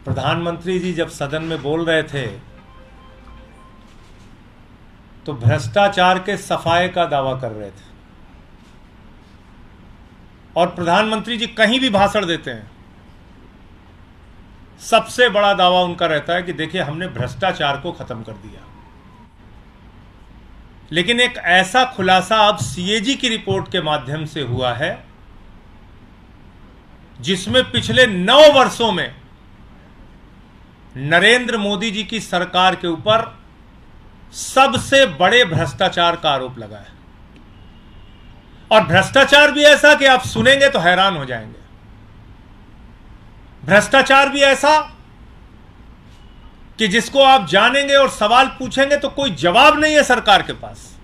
प्रधानमंत्री जी जब सदन में बोल रहे थे तो भ्रष्टाचार के सफाए का दावा कर रहे थे। और प्रधानमंत्री जी कहीं भी भाषण देते हैं, सबसे बड़ा दावा उनका रहता है कि देखिए हमने भ्रष्टाचार को खत्म कर दिया। लेकिन एक ऐसा खुलासा अब सीएजी की रिपोर्ट के माध्यम से हुआ है जिसमें पिछले 9 वर्षों में नरेंद्र मोदी जी की सरकार के ऊपर सबसे बड़े भ्रष्टाचार का आरोप लगा है। और भ्रष्टाचार भी ऐसा कि आप सुनेंगे तो हैरान हो जाएंगे। भ्रष्टाचार भी ऐसा कि जिसको आप जानेंगे और सवाल पूछेंगे तो कोई जवाब नहीं है सरकार के पास।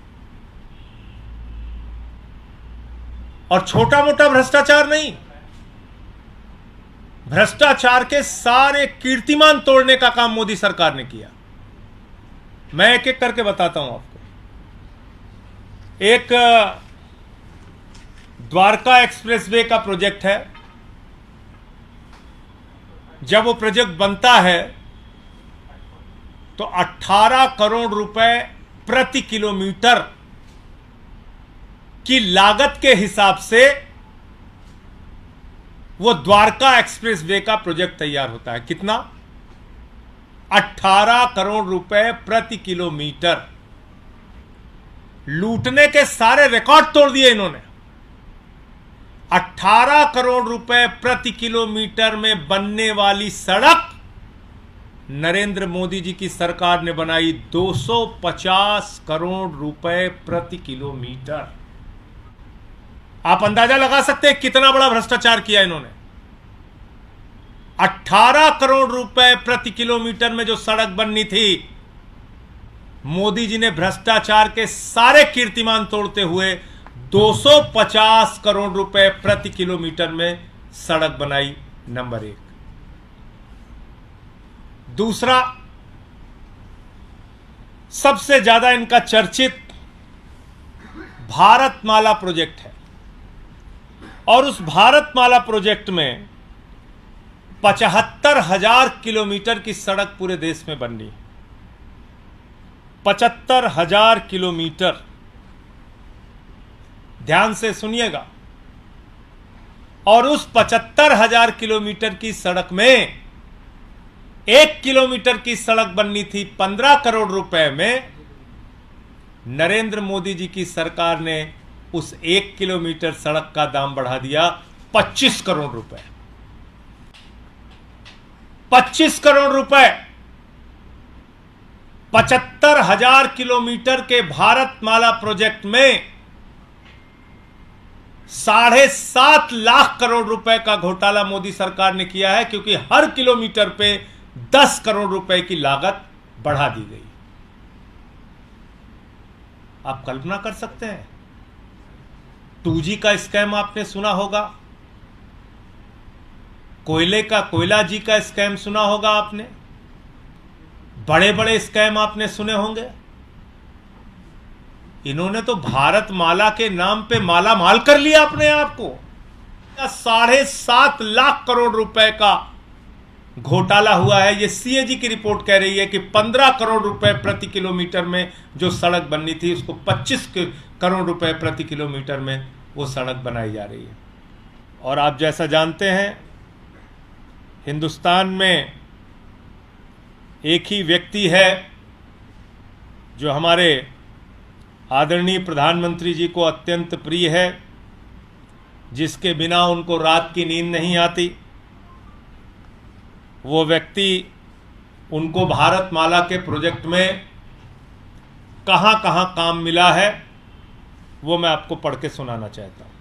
और छोटा मोटा भ्रष्टाचार नहीं, भ्रष्टाचार के सारे कीर्तिमान तोड़ने का काम मोदी सरकार ने किया। मैं एक एक करके बताता हूं आपको। एक द्वारका एक्सप्रेसवे का प्रोजेक्ट है। जब वो प्रोजेक्ट बनता है तो 18 करोड़ रुपए प्रति किलोमीटर की लागत के हिसाब से वो द्वारका एक्सप्रेसवे का प्रोजेक्ट तैयार होता है। कितना? 18 करोड़ रुपए प्रति किलोमीटर। लूटने के सारे रिकॉर्ड तोड़ दिए इन्होंने। 18 करोड़ रुपए प्रति किलोमीटर में बनने वाली सड़क नरेंद्र मोदी जी की सरकार ने बनाई 250 करोड़ रुपए प्रति किलोमीटर। आप अंदाजा लगा सकते हैं कितना बड़ा भ्रष्टाचार किया इन्होंने। 18 करोड़ रुपए प्रति किलोमीटर में जो सड़क बननी थी, मोदी जी ने भ्रष्टाचार के सारे कीर्तिमान तोड़ते हुए 250 करोड़ रुपए प्रति किलोमीटर में सड़क बनाई। नंबर 1। दूसरा, सबसे ज्यादा इनका चर्चित भारतमाला प्रोजेक्ट है। और उस भारतमाला प्रोजेक्ट में 75,000 किलोमीटर की सड़क पूरे देश में बननी। 75,000 किलोमीटर। ध्यान से सुनिएगा। और उस 75,000 किलोमीटर की सड़क में 1 किलोमीटर की सड़क बननी थी 15 करोड़ रुपए में। नरेंद्र मोदी जी की सरकार ने उस 1 किलोमीटर सड़क का दाम बढ़ा दिया 25 करोड़ रुपए। 25 करोड़ रुपए। 75,000 किलोमीटर के भारतमाला प्रोजेक्ट में 7.5 लाख करोड़ रुपए का घोटाला मोदी सरकार ने किया है, क्योंकि हर किलोमीटर पे 10 करोड़ रुपए की लागत बढ़ा दी गई। आप कल्पना कर सकते हैं। 2G का स्कैम आपने सुना होगा, कोयले का कोयला जी का स्कैम सुना होगा आपने, बड़े बड़े स्कैम आपने सुने होंगे। इन्होंने तो भारतमाला के नाम पे माला माल कर लिया अपने आप को। 7.5 लाख करोड़ रुपए का घोटाला हुआ है। ये सीएजी की रिपोर्ट कह रही है कि 15 करोड़ रुपए प्रति किलोमीटर में जो सड़क बननी थी, उसको 25 करोड़ रुपए प्रति किलोमीटर में वो सड़क बनाई जा रही है। और आप जैसा जानते हैं, हिंदुस्तान में एक ही व्यक्ति है जो हमारे आदरणीय प्रधानमंत्री जी को अत्यंत प्रिय है, जिसके बिना उनको रात की नींद नहीं आती। वो व्यक्ति उनको भारतमाला के प्रोजेक्ट में कहां कहां काम मिला है वो मैं आपको पढ़ के सुनाना चाहता हूं।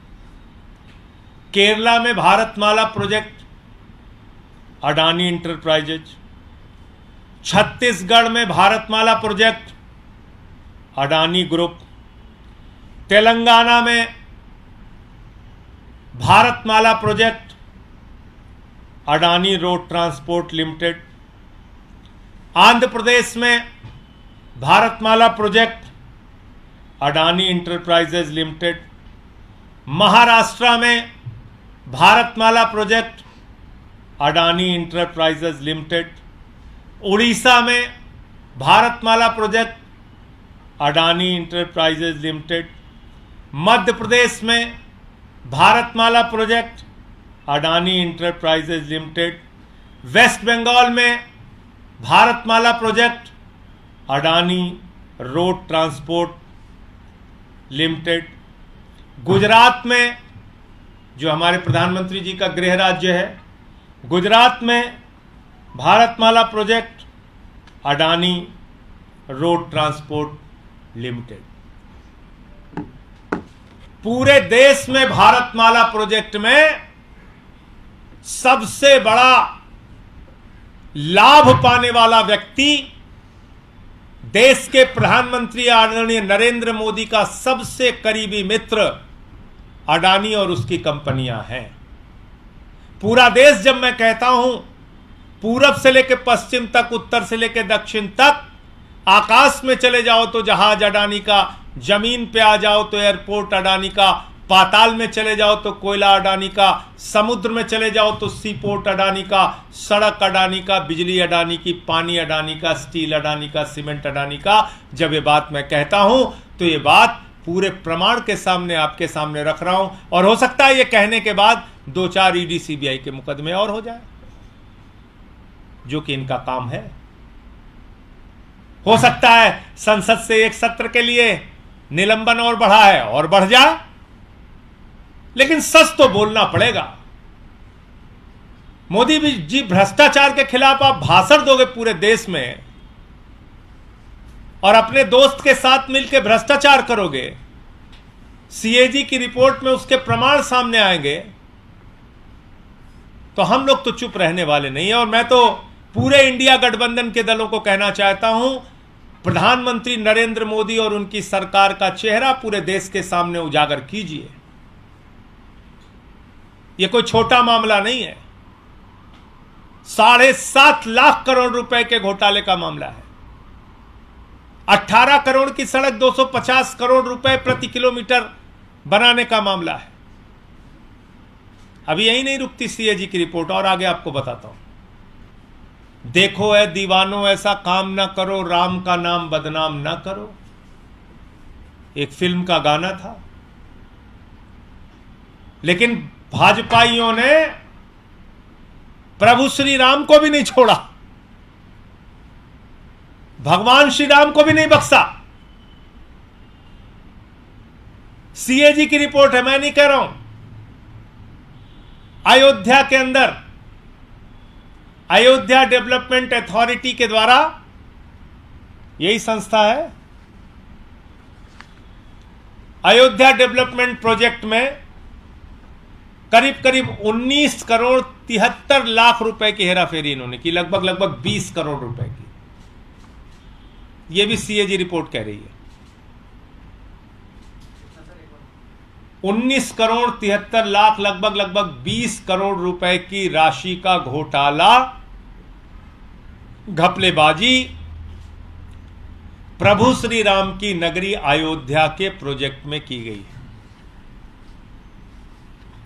केरला में भारतमाला प्रोजेक्ट अडानी इंटरप्राइजेज। छत्तीसगढ़ में भारतमाला प्रोजेक्ट अडानी ग्रुप। तेलंगाना में Bharatmala project Adani Road Transport Limited. Andhra Pradesh में Bharatmala project Adani Enterprises Limited. Maharashtra में Bharatmala project Adani Enterprises Limited, Orissa में Bharatmala project, Adani Enterprises Limited, Madhya Pradesh में Bharatmala project, Adani Enterprises Limited, West Bengal में Bharatmala project, Adani Road Transport Limited, Gujarat में जो हमारे प्रधानमंत्री जी का गृह राज्य है, गुजरात में Bharatmala project, Adani Road Transport limited. पूरे देश में भारतमाला प्रोजेक्ट में सबसे बड़ा लाभ पाने वाला व्यक्ति देश के प्रधानमंत्री आदरणीय नरेंद्र मोदी का सबसे करीबी मित्र अडानी और उसकी कंपनियां हैं। पूरा देश, जब मैं कहता हूं पूरब से लेकर पश्चिम तक, उत्तर से लेकर दक्षिण तक, आकाश में चले जाओ तो जहाज अडानी का, जमीन पे आ जाओ तो एयरपोर्ट अडानी का, पाताल में चले जाओ तो कोयला अडानी का, समुद्र में चले जाओ तो सी पोर्ट अडानी का, सड़क अडानी का, बिजली अडानी की, पानी अडानी का, स्टील अडानी का, सीमेंट अडानी का। जब ये बात मैं कहता हूं तो ये बात पूरे प्रमाण के सामने आपके सामने रख रहा हूं। और हो सकता है ये कहने के बाद 2-4 ईडी सीबीआई के मुकदमे और हो जाए, जो कि इनका काम है। हो सकता है संसद से एक सत्र के लिए निलंबन और बढ़ा है और बढ़ जाए, लेकिन सच तो बोलना पड़ेगा। मोदी जी, भ्रष्टाचार के खिलाफ आप भाषण दोगे पूरे देश में और अपने दोस्त के साथ मिलकर भ्रष्टाचार करोगे, सीएजी की रिपोर्ट में उसके प्रमाण सामने आएंगे, तो हम लोग तो चुप रहने वाले नहीं है। और मैं तो पूरे इंडिया गठबंधन के दलों को कहना चाहता हूं, प्रधानमंत्री नरेंद्र मोदी और उनकी सरकार का चेहरा पूरे देश के सामने उजागर कीजिए। यह कोई छोटा मामला नहीं है, 7.5 लाख करोड़ रुपए के घोटाले का मामला है। 18 करोड़ की सड़क 250 करोड़ रुपए प्रति किलोमीटर बनाने का मामला है। अभी यही नहीं रुकती सीएजी की रिपोर्ट, और आगे आपको बताता हूं। देखो है दीवानों, ऐसा काम ना करो, राम का नाम बदनाम ना करो, एक फिल्म का गाना था। लेकिन भाजपाइयों ने प्रभु श्री राम को भी नहीं छोड़ा, भगवान श्री राम को भी नहीं बख्शा। सीएजी की रिपोर्ट है, मैं नहीं कह रहा हूं। अयोध्या के अंदर अयोध्या डेवलपमेंट अथॉरिटी के द्वारा, यही संस्था है, अयोध्या डेवलपमेंट प्रोजेक्ट में करीब करीब 19 करोड़ 73 लाख रुपए की हेराफेरी इन्होंने की, लगभग 20 करोड़ रुपए की। यह भी सीएजी रिपोर्ट कह रही है। 19 करोड़ 73 लाख, लगभग 20 करोड़ रुपए की राशि का घोटाला, घपलेबाजी प्रभु श्री राम की नगरी अयोध्या के प्रोजेक्ट में की गई है।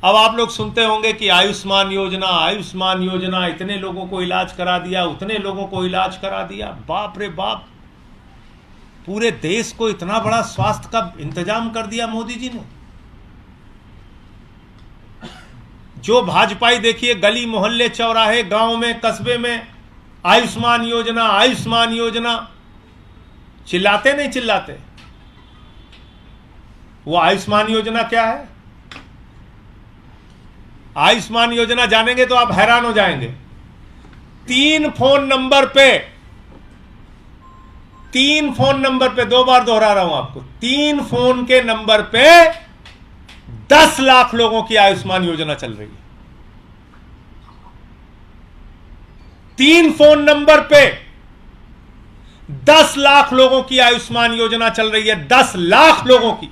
अब आप लोग सुनते होंगे कि आयुष्मान योजना, इतने लोगों को इलाज करा दिया, उतने लोगों को इलाज करा दिया। बाप रे बाप, पूरे देश को इतना बड़ा स्वास्थ्य का इंतजाम कर दिया मोदी जी ने। जो भाजपाई देखिए, गली मोहल्ले, चौराहे, गांव में, कस्बे में आयुष्मान योजना चिल्लाते नहीं चिल्लाते। वो आयुष्मान योजना क्या है? आयुष्मान योजना जानेंगे तो आप हैरान हो जाएंगे। 3 फोन नंबर पे 2 बार दोहरा रहा हूं आपको, 3 फोन के नंबर पे 10 लाख लोगों की आयुष्मान योजना चल रही है। 3 फोन नंबर पे 10 लाख लोगों की आयुष्मान योजना चल रही है, 10 लाख लोगों की।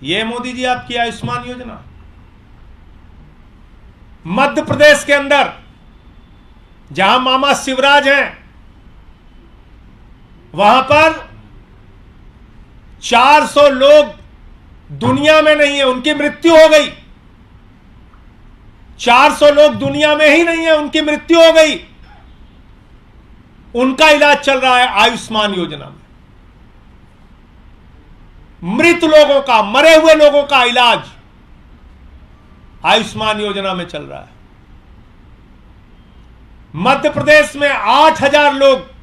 ये मोदी जी आपकी आयुष्मान योजना। मध्य प्रदेश के अंदर जहां मामा शिवराज हैं, वहां पर 400 लोग दुनिया में नहीं है, उनकी मृत्यु हो गई। 400 लोग दुनिया में ही नहीं है, उनकी मृत्यु हो गई, उनका इलाज चल रहा है आयुष्मान योजना में। मृत लोगों का, मरे हुए लोगों का इलाज आयुष्मान योजना में चल रहा है। मध्य प्रदेश में 8,000 लोग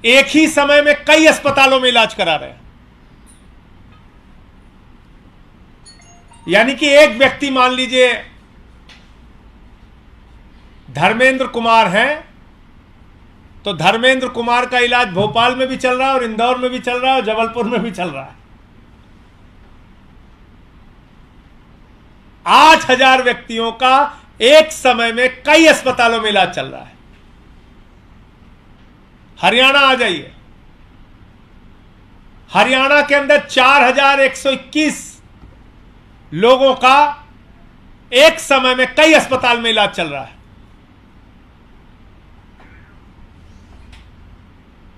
एक ही समय में कई अस्पतालों में इलाज करा रहे हैं। यानी कि एक व्यक्ति, मान लीजिए धर्मेंद्र कुमार हैं, तो धर्मेंद्र कुमार का इलाज भोपाल में भी चल रहा है और इंदौर में भी चल रहा है और जबलपुर में भी चल रहा है। 8,000 व्यक्तियों का एक समय में कई अस्पतालों में इलाज चल रहा है। हरियाणा आ जाइए, हरियाणा के अंदर 4,121 लोगों का एक समय में कई अस्पताल में इलाज चल रहा है।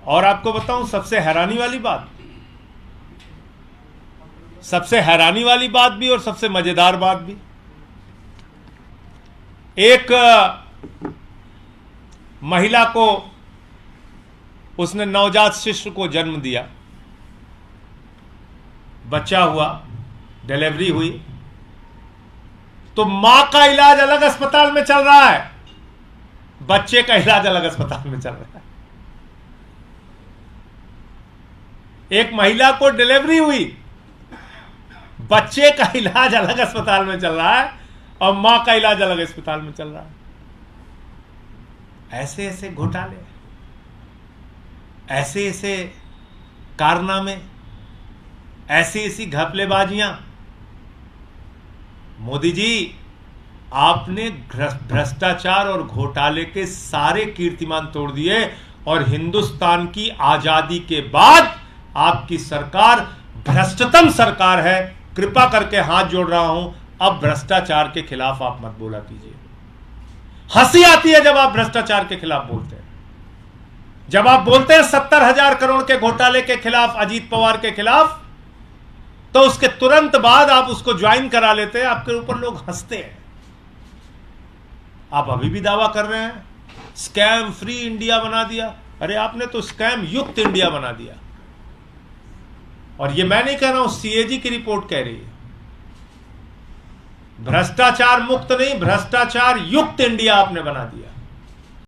और आपको बताऊं सबसे हैरानी वाली बात भी और सबसे मजेदार बात भी, एक महिला को, उसने नवजात शिशु को जन्म दिया, बच्चा हुआ, डिलीवरी हुई, तो मां का इलाज अलग अस्पताल में चल रहा है, बच्चे का इलाज अलग अस्पताल में चल रहा है। एक महिला को डिलीवरी हुई, बच्चे का इलाज अलग अस्पताल में चल रहा है और मां का इलाज अलग अस्पताल में चल रहा है। ऐसे ऐसे घोटाले, ऐसे ऐसे कारनामे, ऐसी ऐसी घपलेबाजियां। मोदी जी, आपने भ्रष्टाचार और घोटाले के सारे कीर्तिमान तोड़ दिए और हिंदुस्तान की आजादी के बाद आपकी सरकार भ्रष्टतम सरकार है। कृपा करके हाथ जोड़ रहा हूं, अब भ्रष्टाचार के खिलाफ आप मत बोला कीजिए। हंसी आती है जब आप भ्रष्टाचार के खिलाफ बोलते हैं। जब आप बोलते हैं 70,000 करोड़ के घोटाले के खिलाफ, अजीत पवार के खिलाफ, तो उसके तुरंत बाद आप उसको ज्वाइन करा लेते हैं, आपके ऊपर लोग हंसते हैं। आप अभी भी दावा कर रहे हैं स्कैम फ्री इंडिया बना दिया। अरे आपने तो स्कैम युक्त इंडिया बना दिया। और ये मैं नहीं कह रहा हूं, सीएजी की रिपोर्ट कह रही है। भ्रष्टाचार मुक्त नहीं, भ्रष्टाचार युक्त इंडिया आपने बना दिया।